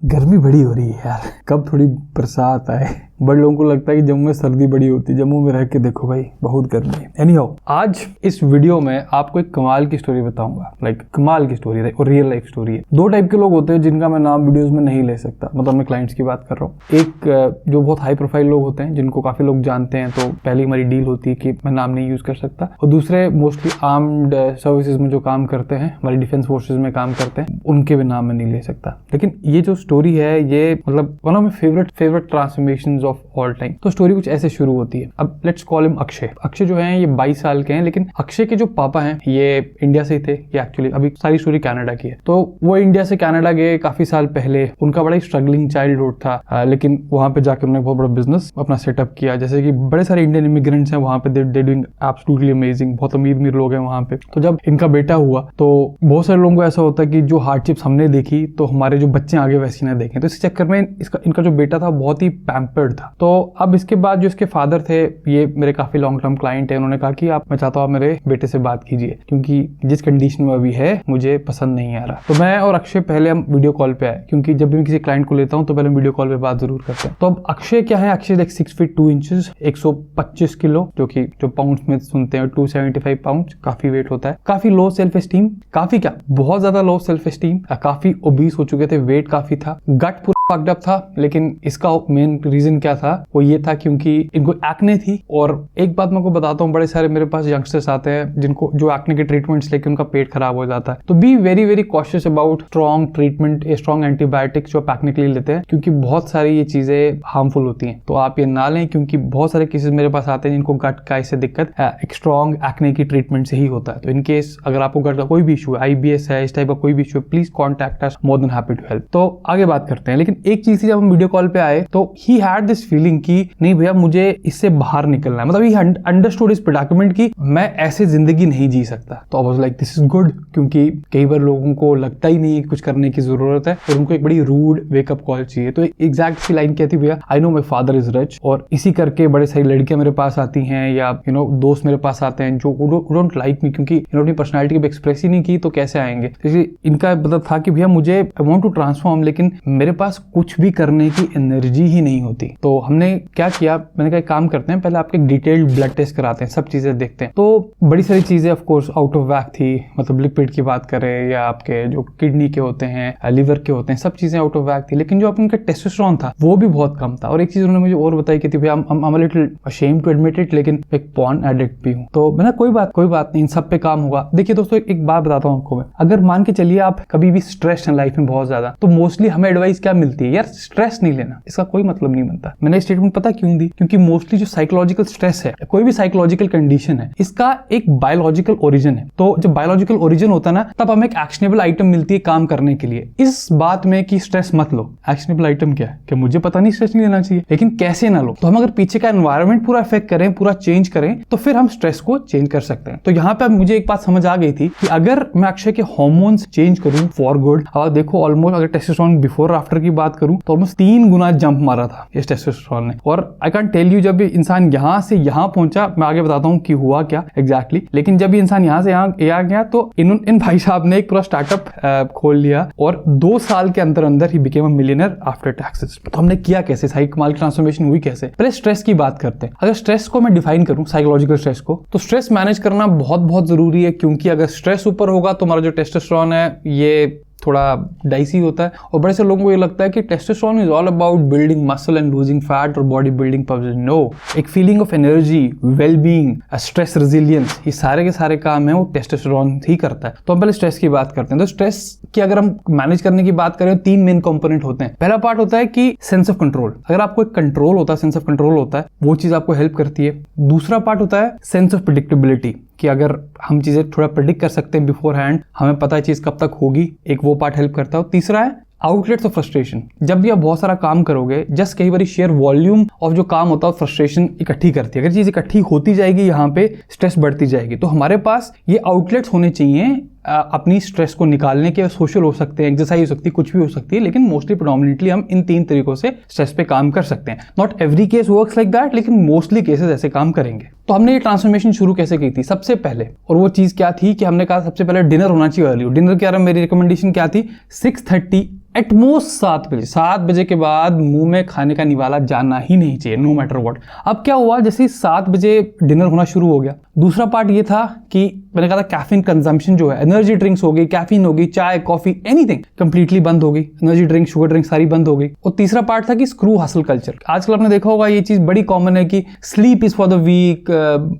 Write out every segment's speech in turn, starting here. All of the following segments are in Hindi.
गर्मी बड़ी हो रही है यार, कब थोड़ी बरसात आए। बड़े लोगों को लगता है कि जम्मू में सर्दी बड़ी होती है, जम्मू में रह के देखो भाई बहुत गर्मी है। एनीहाउ, आज इस वीडियो में आपको एक कमाल की स्टोरी बताऊंगा, कमाल की स्टोरी है और रियल लाइफ स्टोरी है। दो टाइप के लोग होते हैं जिनका मैं नाम वीडियोस में नहीं ले सकता, मतलब मैं क्लाइंट्स की बात कर रहा हूँ। एक जो बहुत हाई प्रोफाइल लोग होते हैं जिनको काफी लोग जानते हैं, तो पहली हमारी डील होती है कि मैं नाम नहीं यूज कर सकता। और दूसरे मोस्टली आर्म्ड सर्विसेज में जो काम करते हैं, हमारी डिफेंस फोर्सेज में काम करते हैं, उनके भी नाम मैं नहीं ले सकता। लेकिन ये जो स्टोरी है ये मतलब one of my favourite transformations of all time. तो स्टोरी कुछ ऐसे शुरू होती है। अब let's call him Akshay. Akshay जो है ये 22 साल के हैं, लेकिन अक्षय के जो पापा हैं ये इंडिया से ही थे। ये एक्चुअली अभी सारी स्टोरी कनाडा की है। तो वो इंडिया से कनाडा गए काफी साल पहले। उनका बड़ा ही स्ट्रगलिंग चाइल्डहुड था, लेकिन वहां पे जाकर उन्होंने बहुत बड़ा बिजनेस अपना सेटअप किया। जैसे कि बड़े सारे इंडियन इमिग्रेंट्स हैं वहां पे, दे डूइंग एब्सोल्युटली अमेजिंग। बहुत अमीर लोग हैं वहां पे। तो जब इनका बेटा हुआ तो बहुत सारे लोगों को ऐसा होता है कि जो हार्डशिप्स हमने देखी तो हमारे जो बच्चे आगे वैसी ना देखें। तो इस चक्कर में इनका जो बेटा था बहुत ही पैम्पर्ड था। तो अब इसके बाद जो इसके फादर थे, ये मेरे काफी लॉन्ग टर्म क्लाइंट है, उन्होंने कहा कि मैं चाहता हूँ आप मेरे बेटे से बात कीजिए, क्योंकि जिस कंडीशन में अभी है मुझे पसंद नहीं आ रहा। तो मैं और अक्षय पहले हम वीडियो कॉल पे आए, क्योंकि जब भी मैं किसी क्लाइंट को लेता हूँ तो पहले वीडियो कॉल पे बात जरूर करते हैं। तो अब अक्षय क्या है, अक्षय 6 फीट 2 इंचेस, 125 किलो, जो पाउंड्स में सुनते हैं, 275 पाउंड, काफी वेट होता है। काफी लो सेल्फ एस्टीम, काफी क्या बहुत ज्यादा लो सेल्फ एस्टीम, काफी ओबीस हो चुके थे, वेट काफी था, गट पूरा फक्ड अप था। लेकिन इसका मेन रीजन क्या था, वो ये था क्योंकि इनको एक्ने थी। और एक बात मैं आपको बताता हूँ, बड़े सारे मेरे पास यंगस्टर्स आते हैं जिनको जो एक्ने के ट्रीटमेंट्स लेके उनका पेट खराब हो जाता है। तो be very very cautious about strong treatment, strong antibiotics जो आप एक्ने के लिए लेते हैं, क्योंकि बहुत सारी ये चीजें हार्मफुल होती हैं। तो आप ये ना लें, क्योंकि बहुत सारे केसेस मेरे पास आते हैं जिनको गट का इससे दिक्कत एक स्ट्रॉन्ग एक्ने की ट्रीटमेंट से ही होता है। तो इन केस अगर आपको गट का कोई भी इशू है, IBS है, इस टाइप का कोई भी इशू है, please contact us, more than happy to help. तो आगे बात करते हैं। लेकिन एक चीज थी, जब हम वीडियो कॉल पे आए तो ही हैड दिस फीलिंग कि नहीं भैया मुझे इससे बाहर निकलना है। मतलब ही अंडरस्टूड इस प्रेडिकेमेंट की मैं ऐसे जिंदगी नहीं जी सकता। तो I was like this is good, क्योंकि कई बार लोगों को लगता ही नहीं है कुछ करने की जरूरत है और उनको एक बड़ी रूड वेकअप कॉल चाहिए। तो एग्जैक्ट सी लाइन कहती भैया, I know my father is rich, और इसी करके बड़े सारी लड़कियां मेरे पास आती हैं या दोस्त मेरे पास आते हैं जो डोंट लाइक मी, क्योंकि अपनी पर्सनैलिटी को एक्सप्रेस ही नहीं की तो कैसे आएंगे। तो इसलिए इनका मतलब था कि भैया मुझे आई वांट टू ट्रांसफॉर्म, लेकिन मेरे पास कुछ भी करने की एनर्जी ही नहीं होती। तो हमने क्या किया, मैंने कहा एक काम करते हैं, पहले आपके डिटेल्ड ब्लड टेस्ट कराते हैं, सब चीजें देखते हैं। तो बड़ी सारी चीजें ऑफ कोर्स आउट ऑफ वैक थी, मतलब लिपिड की बात करें या आपके जो किडनी के होते हैं, लिवर के होते हैं, सब चीजें आउट ऑफ वैक थी। लेकिन जो आपका टेस्टोस्टेरोन था वो भी बहुत कम था। और एक चीज उन्होंने मुझे और बताई कि भैया I am a little ashamed to admit it, लेकिन एक पॉर्न एडिक्ट भी हूं। तो मैंने कोई बात नहीं, इन सब पे काम होगा। देखिए दोस्तों, एक बात बताता हूं आपको मैं, अगर मान के चलिए आप कभी भी स्ट्रेस है लाइफ में बहुत ज्यादा, तो मोस्टली हमें एडवाइस क्या मिलती है, यार स्ट्रेस नहीं लेना, इसका कोई मतलब नहीं बनता। मैंने स्टेटमेंट पता क्यों दी, क्योंकि मोस्टली जो साइकोलॉजिकल स्ट्रेस है, कोई भी साइकोलॉजिकल कंडीशन है, इसका एक बायोलॉजिकल ओरिजिन है। तो जब बायोलॉजिकल ओरिजिन होता है ना, तब हमें एक एक्शनेबल आइटम मिलती है काम करने के लिए। इस बात में कि स्ट्रेस मत लो, एक्शनेबल आइटम क्या है कि मुझे पता नहीं स्ट्रेस नहीं लेना चाहिए, लेकिन कैसे ना लो। तो हम अगर पीछे का एनवायरनमेंट पूरा इफेक्ट करें, पूरा चेंज करें, तो फिर हम स्ट्रेस को चेंज कर सकते हैं। तो यहाँ पे मुझे एक बात समझ आ गई थी कि अगर मैं अक्षय के हार्मोन्स चेंज करूं फॉर गुड, और देखो ऑलमोस्ट अगर टेस्टोस्टेरोन बिफोर आफ्टर की बात करूं तो ऑलमोस्ट 3 गुना जंप मारा था इस टेस्टोस्टेरोन ने। और आई कैन टेल यू, जब भी इंसान यहां से यहां पहुंचा, मैं आगे बताता हूं कि हुआ क्या एग्जैक्टली, लेकिन जब भी इंसान यहां से यहां गया तो इन भाई साहब ने एक पूरा स्टार्टअप खोल लिया और 2 साल के अंदर he became a millionaire after taxes. तो हमने किया कैसे, सही कमाल की ट्रांसफॉर्मेशन हुई कैसे। पहले स्ट्रेस की बात करते हैं। अगर स्ट्रेस को मैं डिफाइन करूं, साइकोलॉजिकल स्ट्रेस को, तो स्ट्रेस मैनेज करना बहुत जरूरी है, क्योंकि अगर स्ट्रेस ऊपर होगा तो हमारा जो टेस्टोस्टेरोन है ये थोड़ा डाइसी होता है। और बड़े से लोगों को ये लगता है कि testosterone is all about building muscle and losing fat और बॉडी बिल्डिंग पॉजिटिव। नो, एक feeling of energy, well being, stress resilience, ये सारे के सारे काम है वो टेस्टोस्टेरोन ही करता है। तो हम पहले स्ट्रेस की बात करते हैं। तो स्ट्रेस की अगर हम मैनेज करने की बात करें, 3 मेन कंपोनेंट होते हैं। पहला पार्ट होता है कि सेंस ऑफ कंट्रोल। अगर आपको एक कंट्रोल होता है, सेंस ऑफ कंट्रोल होता है, वो चीज आपको हेल्प करती है। दूसरा पार्ट होता है सेंस ऑफ प्रेडिक्टेबिलिटी, कि अगर हम चीजें थोड़ा प्रेडिक्ट कर सकते हैं बिफोर हैंड, हमें पता है चीज कब तक होगी, एक वो पार्ट हेल्प करता है। तीसरा है आउटलेट्स ऑफ फ्रस्ट्रेशन। जब भी आप बहुत सारा काम करोगे, जस्ट कई बार शेयर वॉल्यूम ऑफ जो काम होता है फ्रस्ट्रेशन इकट्ठी करती है। अगर चीज इकट्ठी होती जाएगी, यहाँ पे स्ट्रेस बढ़ती जाएगी। तो हमारे पास ये आउटलेट्स होने चाहिए अपनी स्ट्रेस को निकालने के सोशल हो सकते हैं, एक्सरसाइज हो सकती है, कुछ भी हो सकती है, लेकिन मोस्टली प्रोडोमिनेटली हम इन 3 तरीकों से स्ट्रेस पे काम कर सकते हैं। Not every case works like that, लेकिन मोस्टली केसेस ऐसे काम करेंगे। तो हमने ये ट्रांसफॉर्मेशन शुरू कैसे की थी? सबसे पहले, और वो चीज क्या थी कि हमने कहा सबसे पहले डिनर होना चाहिए अर्ली। डिनर क्या रहा, मेरी रिकमेंडेशन क्या थी? 6:30 एटमोस्ट 7 बजे। 7 बजे के बाद मुंह में खाने का निवाला जाना ही नहीं चाहिए, नो मैटर व्हाट। अब क्या हुआ, जैसे 7 बजे डिनर होना शुरू हो गया, दूसरा पार्ट ये था कि मैंने कहा था कैफीन कंजम्पशन जो है, एनर्जी ड्रिंक्स हो गई, कैफीन हो गई, चाय कॉफी एनीथिंग कंप्लीटली बंद हो गई, एनर्जी ड्रिंक शुगर ड्रिंक सारी बंद हो गई। और तीसरा पार्ट था कि स्क्रू हसल कल्चर। आजकल आपने देखा होगा ये चीज बड़ी कॉमन है कि sleep is for the weak,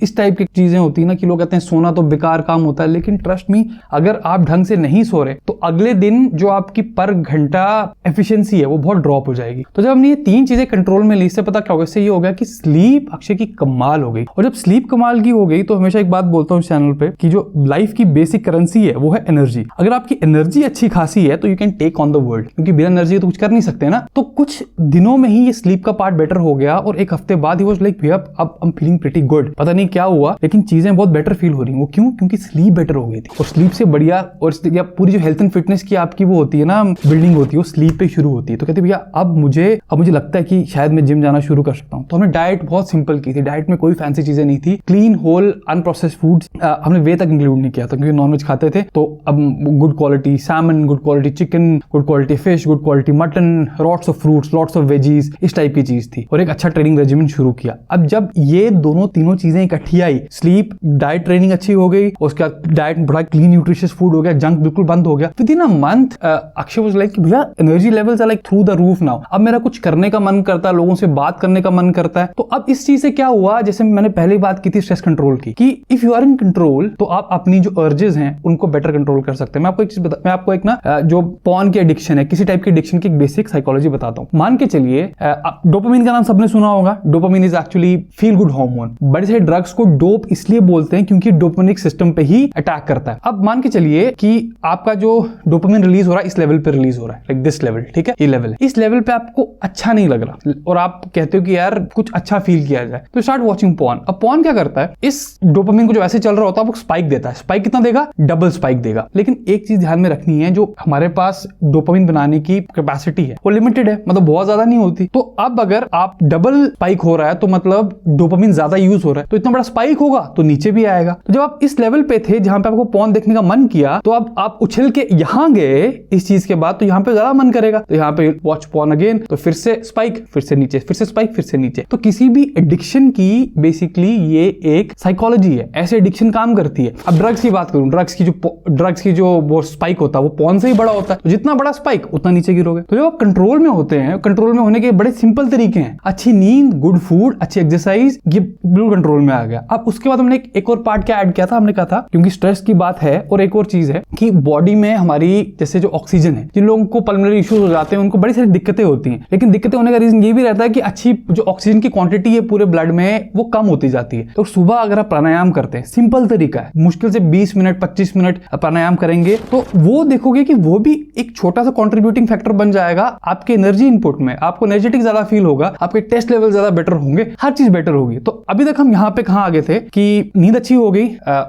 इस टाइप की चीजें होती है ना, कि लोग कहते हैं सोना तो बेकार काम होता है, लेकिन ट्रस्ट मी, अगर आप ढंग से नहीं सो रहे तो अगले दिन जो आपकी पर घंटा एफिशिएंसी है वो बहुत ड्रॉप हो जाएगी। तो जब हमने ये 3 चीजें कंट्रोल में ली, इससे पता क्या होगा, इससे ये हो गया कि स्लीप अक्षय की कमाल हो गई। और जब स्लीप कमाल की हो गई तो हमेशा एक बात बोलता हूँ इस चैनल पे कि जो लाइफ की बेसिक करेंसी है वो है एनर्जी। अगर आपकी एनर्जी अच्छी खासी है तो you can take on the world, क्योंकि बिना एनर्जी तो कुछ कर नहीं सकते ना। तो कुछ दिनों में ही ये स्लीप का पार्ट बेटर हो गया और एक हफ्ते बाद ही वाज लाइक भैया अब I am feeling pretty good. पता नहीं क्या हुआ, लेकिन चीजें बहुत बेटर फील हो रही। वो क्यों? क्योंकि स्लीप बेटर हो गई थी। और स्लीप से बढ़िया और पूरी जो हेल्थ एंड फिटनेस की आपकी वो होती है ना, बिल्डिंग होती है, वो स्लीप पे शुरू होती है। तो कहते भैया अब मुझे लगता है कि शायद मैं जिम जाना शुरू कर सकता हूँ। तो हमने डाइट बहुत सिंपल की थी, डाइट में कोई फैंसी चीजें नहीं थी, क्लीन होल अनप्रोसेस्ड फूड्स हमने वे तक इंक्लूड नहीं किया था, क्योंकि नॉनवेज खाते थे। तो अब good quality Simon, good quality chicken, good quality fish, good quality mutton, lots of fruits, lots of veggies, इस टाइप की चीज थी। और एक अच्छा ट्रेनिंग रेजिमेंट शुरू किया। अब जब ये तीनों चीजें इकट्ठी आई, स्लीप, डाइट, ट्रेनिंग अच्छी हो गई, उसके बाद डाइट बड़ा क्लीन न्यूट्रिशियस फूड हो गया, जंक बिल्कुल बंद हो गया। Within a month Akshay was like भैया energy levels are like through the roof now. अब मेरा कुछ करने का मन करता है, लोगों से बात करने का मन करता है। तो अब इस चीज से क्या हुआ, जैसे मैंने पहले बात की थी स्ट्रेस कंट्रोल की, कि if you are in control तो आप अपनी जो अर्जेस हैं उनको बेटर कंट्रोल कर सकते हैं। मैं आपको एक ना जो पॉर्न की एडिक्शन है, किसी टाइप की एडिक्शन की एक बेसिक साइकोलॉजी बताता हूं। मान के चलिए डोपामिन का नाम सबने सुना होगा। Dopamine is actually feel good hormone. बड़े सारे ड्रग्स को डोप इसलिए बोलते हैं क्योंकि डोपामिनिक सिस्टम पे ही अटैक करता है। अब मान के चलिए कि आपका जो डोपामिन रिलीज हो रहा है इस लेवल पे रिलीज हो रहा है, लाइक दिस लेवल, ठीक है, ये लेवल है। इस लेवल पे आपको अच्छा नहीं लग रहा और आप कहते हो कि यार कुछ अच्छा फील किया जाए, तो स्टार्ट वॉचिंग पॉर्न। अब पॉर्न क्या करता है, इस डोपामिन को जो ऐसे चल रहा होता है वो स्पाइक देता है। स्पाइक कितना देगा? डबल स्पाइक देगा। लेकिन एक चीज ध्यान में रखनी है, जो हमारे पास डोपामिन बनाने की कैपेसिटी है वो लिमिटेड है, मतलब बहुत ज्यादा नहीं होती। तो अब अगर आप डबल स्पाइक हो रहा है तो मतलब डोपामिन ज्यादा यूज हो रहा है, तो इतना बड़ा स्पाइक होगा तो नीचे भी आएगा। तो जब आप इस लेवल पे थे जहां पे आपको पॉर्न देखने का मन किया, तो अब आप उछल के यहां गए इस चीज के बाद, तो यहां पे ज्यादा मन करेगा, तो यहां पे वॉच पॉर्न अगेन, तो फिर से स्पाइक, फिर से नीचे, फिर से स्पाइक, फिर से नीचे। तो किसी भी एडिक्शन की बेसिकली ये एक साइकोलॉजी है, ऐसे एडिक्शन काम करती है। अब ड्रग्स की बात करूं, ड्रग्स की जो वो स्पाइक होता है वो पॉर्न से ही बड़ा होता है, तो जितना बड़ा स्पाइक उतना नीचे गिरोगे। तो जब आप कंट्रोल में होते हैं, कंट्रोल में होने के बड़े सिंपल तरीके हैं, अच्छी नींद, गुड फूड, अच्छी एक्सरसाइज, ये बिल्कुल कंट्रोल में आ गया। अब उसके बाद हमने एक और पार्ट क्या ऐड किया था, हमने कहा था क्योंकि स्ट्रेस की बात है और एक और चीज है कि बॉडी में हमारी जैसे जो ऑक्सीजन है, जिन लोगों को पल्मोनरी इश्यूज हो जाते हैं उनको बड़ी सारी दिक्कतें होती हैं, लेकिन दिक्कतें होने का रीजन ये भी रहता है कि अच्छी जो ऑक्सीजन की क्वांटिटी है पूरे ब्लड में वो कम होती जाती है। तो सुबह अगर आप प्राणायाम करते हैं, सिंपल तरीका है, मुश्किल से 20 मिनट 25 मिनट प्राणायाम करेंगे, तो वो देखोगे कि वो भी एक छोटा सा कंट्रीब्यूटिंग फैक्टर बन जाएगा आपके एनर्जी इनपुट में। आपको एनर्जेटिक ज्यादा फील होगा, आपके टेस्ट लेवल ज्यादा बेटर होंगे, हर चीज बेटर होगी। तो अभी तक हम यहाँ पे कहाँ आगे थे कि नींद अच्छी हो गई,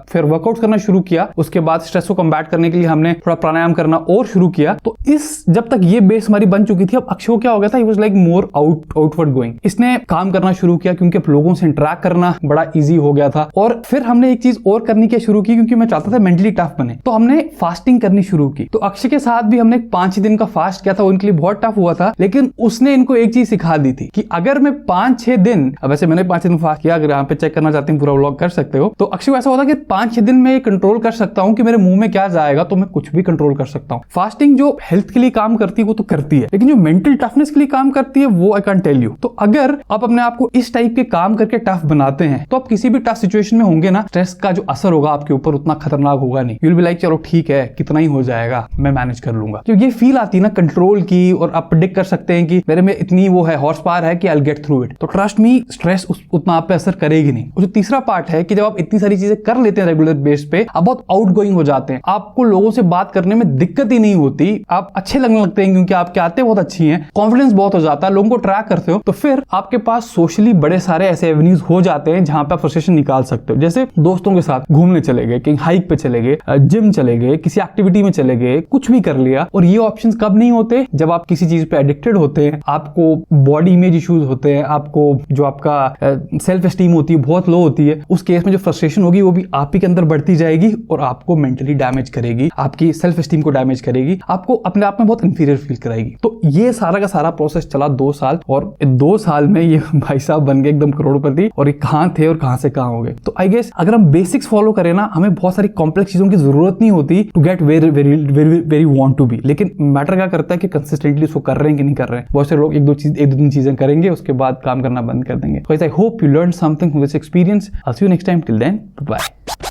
फिर वर्कआउट करना शुरू किया, उसके बाद स्ट्रेस को कम्बैट करने के लिए हमने थोड़ा प्राणायाम करना और शुरू किया। तो इस जब तक ये बेस हमारी बन चुकी थी, अब अक्षय क्या हो गया था, he was like more outward going. इसने काम करना शुरू किया क्योंकि अब लोगों से इंटरेक्ट करना बड़ा इजी हो गया था। और फिर हमने एक चीज और करनी क्या शुरू की, क्योंकि मैं चाहता था मेंटली टफ बने, तो हमने फास्टिंग करनी शुरू की। तो अक्षय के साथ भी हमने 5 दिन का फास्ट किया था, उनके लिए बहुत टफ हुआ था, लेकिन उसने इनको एक चीज सिखा दी थी कि अगर मैं 5-6 दिन, अब वैसे मैंने 5 दिन फास्ट किया, अगर यहाँ पे चेक करना चाहते हैं पूरा व्लॉग कर सकते हो, तो अक्षय ऐसा होता कि 5-6 दिन में कंट्रोल कर सकता हूं कि मेरे मुंह में क्या जाएगा, तो मैं कुछ भी कंट्रोल कर सकता हूं। फास्टिंग जो हेल्थ के लिए काम करती है वो तो करती है, लेकिन जो मेंटल टफनेस के लिए काम करती है वो आई कैन टेल यू। तो अगर आप अपने आप को इस टाइप के काम करके टफ बनाते हैं, तो आप किसी भी टफ सिचुएशन में होंगे ना, स्ट्रेस का जो असर होगा आपके ऊपर उतना खतरनाक होगा नहीं। यू विल बी लाइक चलो ठीक है, कितना ही हो जाएगा, मैं मैनेज कर लूंगा। जो ये फील आती है ना कंट्रोल की, और आप प्रेडिक्ट कर सकते हैं कि मेरे में इतनी वो है, हॉर्स पावर है कि I will get through it, तो ट्रस्ट मी स्ट्रेस उतना आप पे असर करेगी नहीं। और जो तीसरा पार्ट है कि जब आप इतनी सारी चीजें कर लेते हैं रेगुलर बेस पे, आप बहुत आउट गोइंग हो जाते हैं, आपको लोगों से बात करने में दिक्कत ही नहीं होती, आप अच्छे लगने लगते हैं क्योंकि आपकी आदतें बहुत अच्छी हैं, कॉन्फिडेंस बहुत हो जाता है, लोगों को ट्रैक करते हो, तो फिर आपके पास सोशली बड़े सारे ऐसे एवेन्यूज हो जाते हैं जहां पे आप फ्रस्ट्रेशन निकाल सकते हो। जैसे दोस्तों के साथ घूमने चले गए, कहीं हाइक पे चले गए, जिम चले गए, किसी एक्टिविटी में चले गए, कुछ भी कर लिया। और ये ऑप्शंस कब नहीं होते? जब आप किसी चीज पे एडिक्टेड होते हैं, आपको बॉडी इमेज इश्यूज होते हैं, आपको जो आपका सेल्फ एस्टीम होती है बहुत लो होती है। उस केस में जो फ्रस्ट्रेशन होगी वो भी आप ही के अंदर बढ़ती जाएगी और आपको मेंटली डैमेज करेगी, आपकी सेल्फ एस्टीम को डैमेज करेगी, आपको अपने आप में बहुत इंफीरियर फील कराएगी। तो ये सारा का सारा प्रोसेस चला 2 साल, और 2 साल में ये भाई साहब बन गए एकदम करोड़पति। और ये कहां थे और कहां से कहां हो गए। तो आई गेस अगर हम बेसिक्स फॉलो करें ना, हमें बहुत सारी कॉम्प्लेक्स चीजों की जरूरत नहीं होती to get very very very very want to be. लेकिन मैटर क्या करता है कि कंसिस्टेंटली उसको कर रहे हैं कि नहीं कर रहे हैं। बहुत से लोग एक दो तीन चीजें करेंगे, उसके बाद काम करना बंद कर देंगे। So I hope you learned something from this experience. I'll see you next time. Till then, bye-bye.